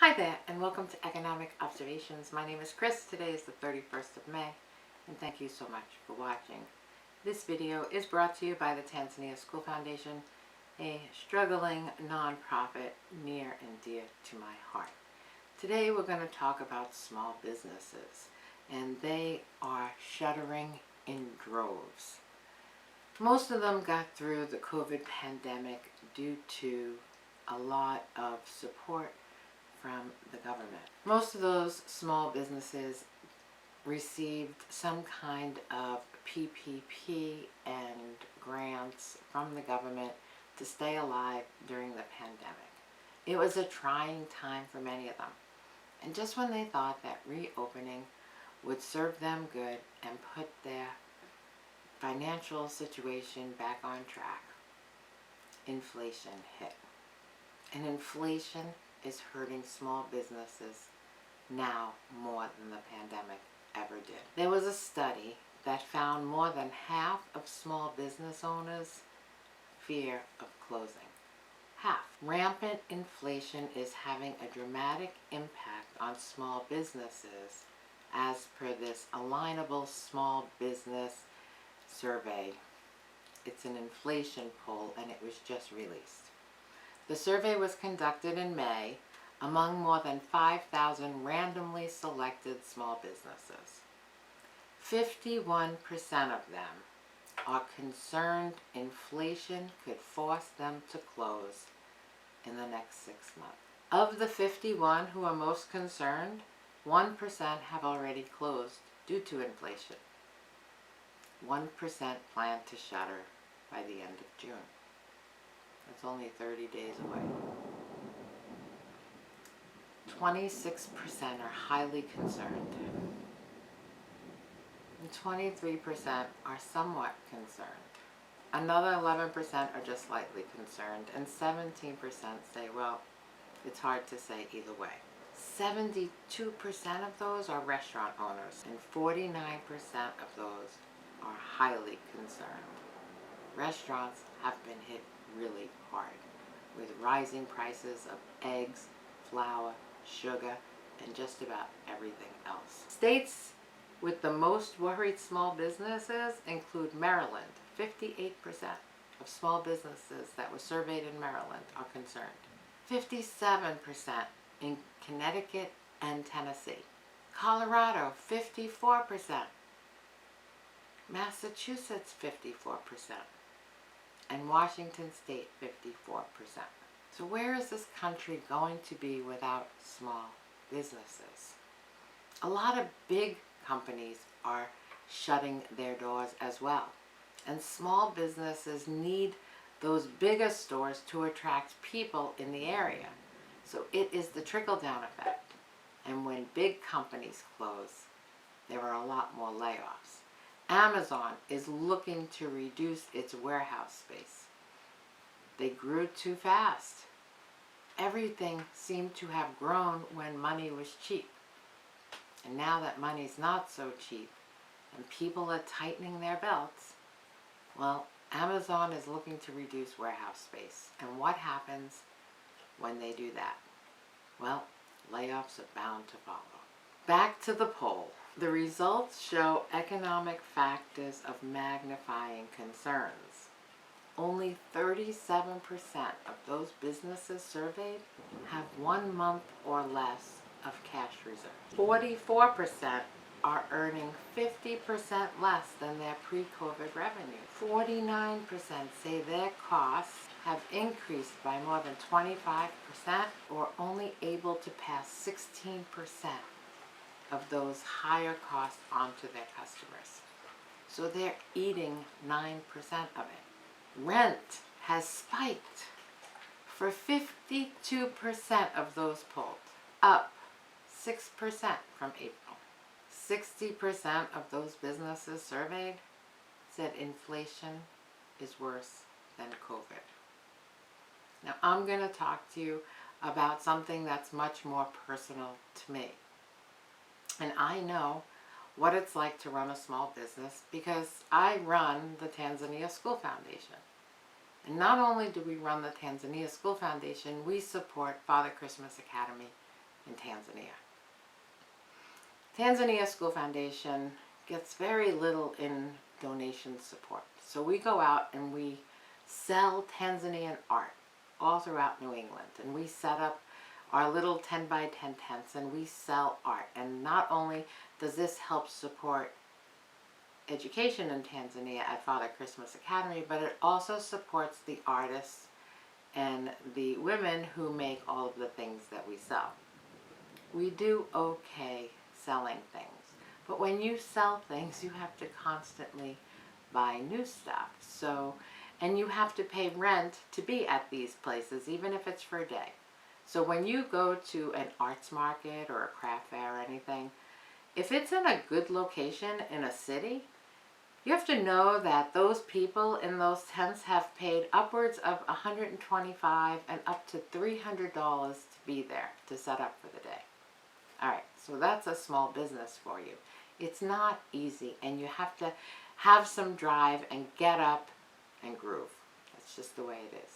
Hi there, and welcome to Economic Observations. My name is Chris. Today is the 31st of May, and thank you so much for watching. This video is brought to you by the Tanzania School Foundation, a struggling nonprofit near and dear to my heart. Today we're going to talk about small businesses, and they are shuttering in droves. Most of them got through the COVID pandemic due to a lot of support from the government. Most of those small businesses received some kind of PPP and grants from the government to stay alive during the pandemic. It was a trying time for many of them. And just when they thought that reopening would serve them good and put their financial situation back on track, inflation hit. And inflation is hurting small businesses now more than the pandemic ever did. There was a study that found more than half of small business owners fear of closing. Half. Rampant inflation is having a dramatic impact on small businesses as per this Alignable small business survey. It's an inflation poll and it was just released. The survey was conducted in May among more than 5,000 randomly selected small businesses. 51% of them are concerned inflation could force them to close in the next 6 months. Of the 51 who are most concerned, 1% have already closed due to inflation. 1% plan to shutter by the end of June. It's only 30 days away. 26% are highly concerned. And 23% are somewhat concerned. Another 11% are just slightly concerned. And 17% say, well, it's hard to say either way. 72% of those are restaurant owners. And 49% of those are highly concerned. Restaurants have been hit really hard with rising prices of eggs, flour, sugar, and just about everything else. States with the most worried small businesses include Maryland. 58% of small businesses that were surveyed in Maryland are concerned. 57% in Connecticut and Tennessee. Colorado, 54%. Massachusetts, 54%. And Washington State, 54%. So where is this country going to be without small businesses? A lot of big companies are shutting their doors as well. And small businesses need those bigger stores to attract people in the area. So it is the trickle-down effect. And when big companies close, there are a lot more layoffs. Amazon is looking to reduce its warehouse space. They grew too fast. Everything seemed to have grown when money was cheap. And now that money's not so cheap and people are tightening their belts, well, Amazon is looking to reduce warehouse space. And what happens when they do that? Well, layoffs are bound to follow. Back to the poll. The results show economic factors of magnifying concerns. Only 37% of those businesses surveyed have 1 month or less of cash reserve. 44% are earning 50% less than their pre-COVID revenue. 49% say their costs have increased by more than 25% or only able to pass 16% of those higher costs onto their customers. So they're eating 9% of it. Rent has spiked for 52% of those polled, up 6% from April. 60% of those businesses surveyed said inflation is worse than COVID. Now I'm going to talk to you about something that's much more personal to me. And I know what it's like to run a small business because I run the Tanzania School Foundation. And not only do we run the Tanzania School Foundation, we support Father Christmas Academy in Tanzania. Tanzania School Foundation gets very little in donation support. So we go out and we sell Tanzanian art all throughout New England. And we set up our little 10 by 10 tents and we sell art. And not only does this help support education in Tanzania at Father Christmas Academy, but it also supports the artists and the women who make all of the things that we sell. We do okay selling things, but when you sell things, you have to constantly buy new stuff. So, and you have to pay rent to be at these places, even if it's for a day. So when you go to an arts market or a craft fair or anything, if it's in a good location in a city, you have to know that those people in those tents have paid upwards of $125 and up to $300 to be there to set up for the day. All right, so that's a small business for you. It's not easy, and you have to have some drive and get up and groove. That's just the way it is.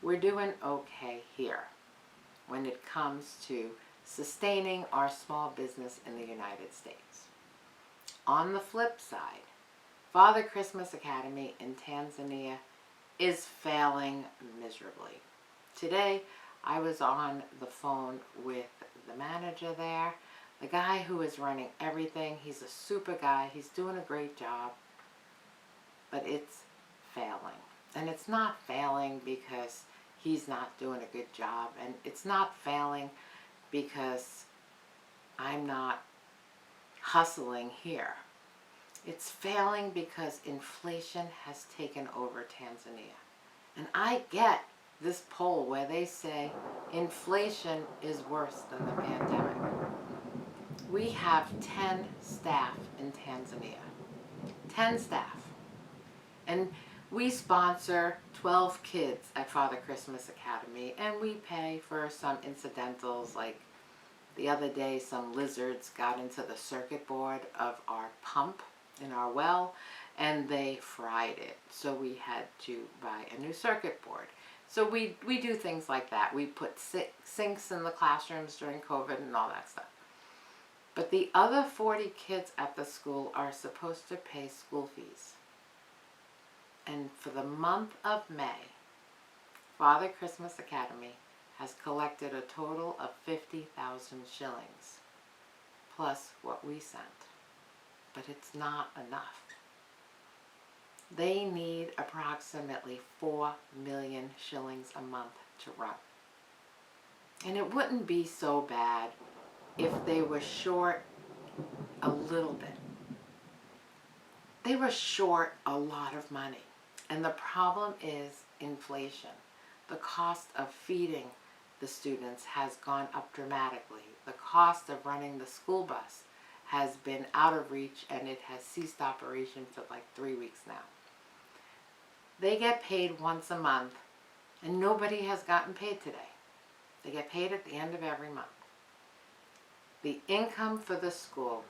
We're doing okay here when it comes to sustaining our small business in the United States. On the flip side, Father Christmas Academy in Tanzania is failing miserably. Today, I was on the phone with the manager there, the guy who is running everything. He's a super guy. He's doing a great job, but it's failing. And it's not failing because he's not doing a good job, and it's not failing because I'm not hustling here. It's failing because inflation has taken over Tanzania. And I get this poll where they say inflation is worse than the pandemic. We have 10 staff in Tanzania. 10 staff. And we sponsor 12 kids at Father Christmas Academy, and we pay for some incidentals, like the other day some lizards got into the circuit board of our pump in our well and they fried it, so we had to buy a new circuit board. So we do things like that. We put sinks in the classrooms during COVID and all that stuff. But the other 40 kids at the school are supposed to pay school fees. And for the month of May, Father Christmas Academy has collected a total of 50,000 shillings, plus what we sent. But it's not enough. They need approximately 4 million shillings a month to run. And it wouldn't be so bad if they were short a little bit. They were short a lot of money. And the problem is inflation. The cost of feeding the students has gone up dramatically. The cost of running the school bus has been out of reach, and it has ceased operation for like 3 weeks now. They get paid once a month, and nobody has gotten paid today. They get paid at the end of every month. The income for the school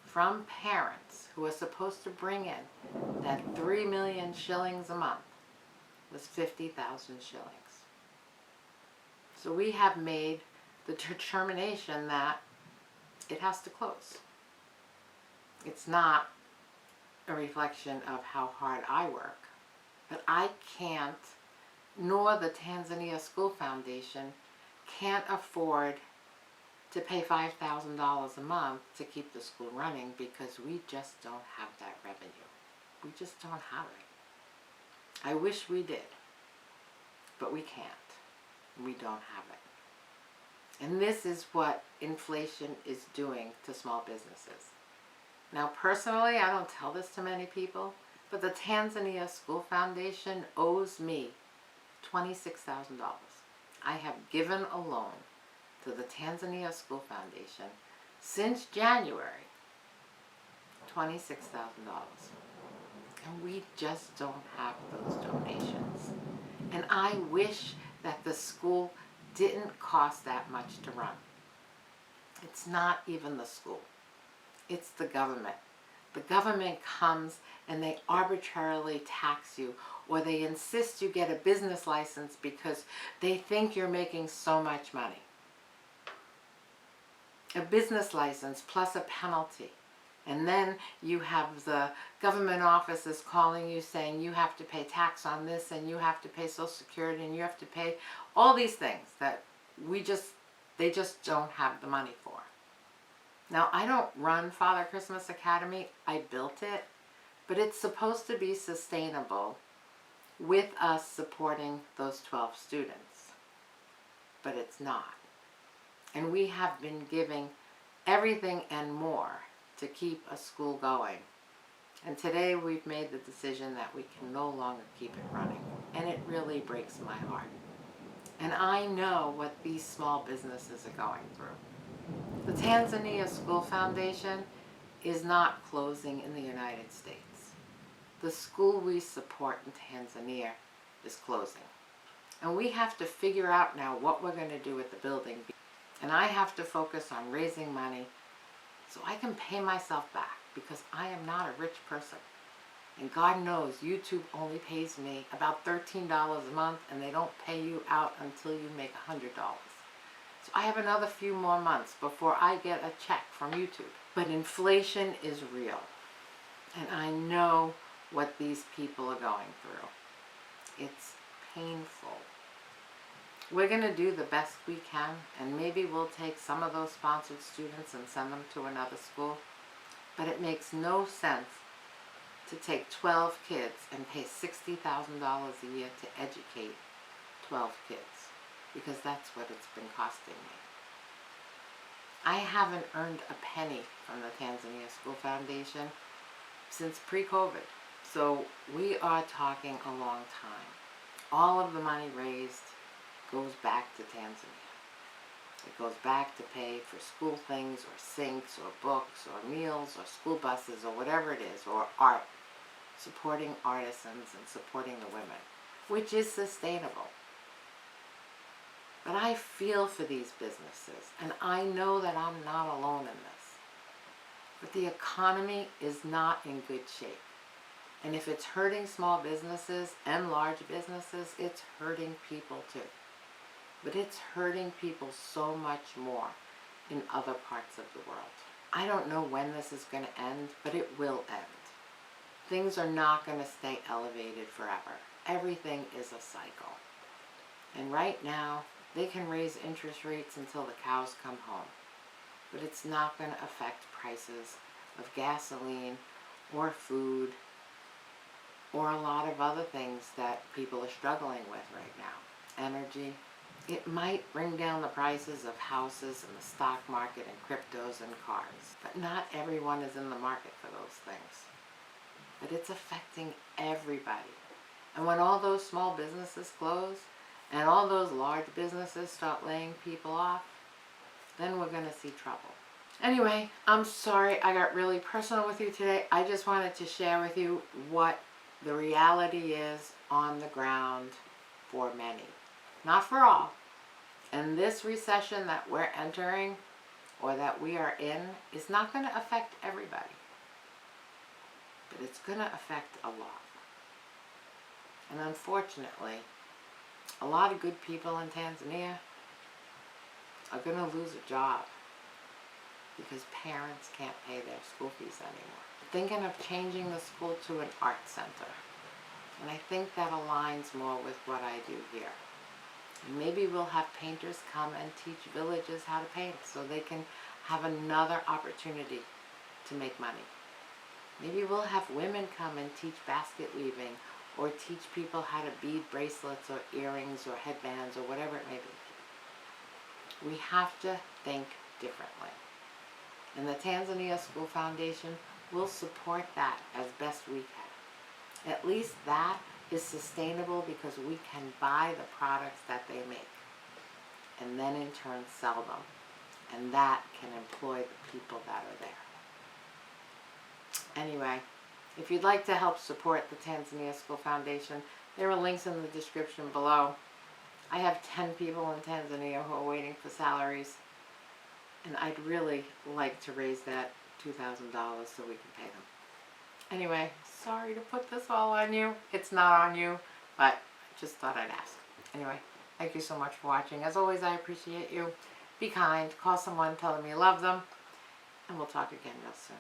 from parents who are supposed to bring in that 3 million shillings a month was 50,000 shillings. So we have made the determination that it has to close. It's not a reflection of how hard I work, but I can't, nor the Tanzania School Foundation, can't afford to pay $5,000 a month to keep the school running because we just don't have that revenue. We just don't have it. I wish we did, but we can't. We don't have it. And this is what inflation is doing to small businesses. Now, personally, I don't tell this to many people, but the Tanzania School Foundation owes me $26,000. I have given a loan to the Tanzania School Foundation since January, $26,000. And we just don't have those donations. And I wish that the school didn't cost that much to run. It's not even the school. It's the government. The government comes and they arbitrarily tax you, or they insist you get a business license because they think you're making so much money. a business license plus a penalty. And then you have the government offices calling you saying you have to pay tax on this and you have to pay Social Security and you have to pay all these things that they just don't have the money for. Now, I don't run Father Christmas Academy. I built it, but it's supposed to be sustainable with us supporting those 12 students. But it's not. And we have been giving everything and more to keep a school going. And today we've made the decision that we can no longer keep it running. And it really breaks my heart. And I know what these small businesses are going through. The Tanzania School Foundation is not closing in the United States. The school we support in Tanzania is closing. And we have to figure out now what we're going to do with the building. And I have to focus on raising money so I can pay myself back, because I am not a rich person. And God knows YouTube only pays me about $13 a month, and they don't pay you out until you make $100. So I have another few more months before I get a check from YouTube. But inflation is real. And I know what these people are going through. It's painful. We're going to do the best we can, and maybe we'll take some of those sponsored students and send them to another school. But it makes no sense to take 12 kids and pay $60,000 a year to educate 12 kids, because that's what it's been costing me. I haven't earned a penny from the Tanzania School Foundation since pre-COVID. So we are talking a long time. All of the money raised goes back to Tanzania. It goes back to pay for school things, or sinks, or books, or meals, or school buses, or whatever it is, or art. Supporting artisans and supporting the women, which is sustainable. But I feel for these businesses, and I know that I'm not alone in this. But the economy is not in good shape. And if it's hurting small businesses and large businesses, it's hurting people too. But it's hurting people so much more in other parts of the world. I don't know when this is going to end, but it will end. Things are not going to stay elevated forever. Everything is a cycle. And right now, they can raise interest rates until the cows come home. But it's not going to affect prices of gasoline or food or a lot of other things that people are struggling with right now. Energy. It might bring down the prices of houses and the stock market and cryptos and cars. But not everyone is in the market for those things. But it's affecting everybody. And when all those small businesses close and all those large businesses start laying people off, then we're going to see trouble. Anyway, I'm sorry I got really personal with you today. I just wanted to share with you what the reality is on the ground for many. Not for all. And this recession that we're entering, or that we are in, is not going to affect everybody. But it's going to affect a lot. And unfortunately, a lot of good people in Tanzania are going to lose a job because parents can't pay their school fees anymore. Thinking of changing the school to an art center. And I think that aligns more with what I do here. And maybe we'll have painters come and teach villages how to paint so they can have another opportunity to make money. Maybe we'll have women come and teach basket weaving, or teach people how to bead bracelets or earrings or headbands or whatever it may be. We have to think differently. And the Tanzania School Foundation will support that as best we can. At least that is sustainable because we can buy the products that they make and then in turn sell them. And that can employ the people that are there. Anyway, if you'd like to help support the Tanzania School Foundation, there are links in the description below. I have 10 people in Tanzania who are waiting for salaries, and I'd really like to raise that $2,000 so we can pay them. Anyway, sorry to put this all on you. It's not on you, but I just thought I'd ask. Anyway, thank you so much for watching. As always, I appreciate you. Be kind. Call someone. Tell them you love them. And we'll talk again real soon.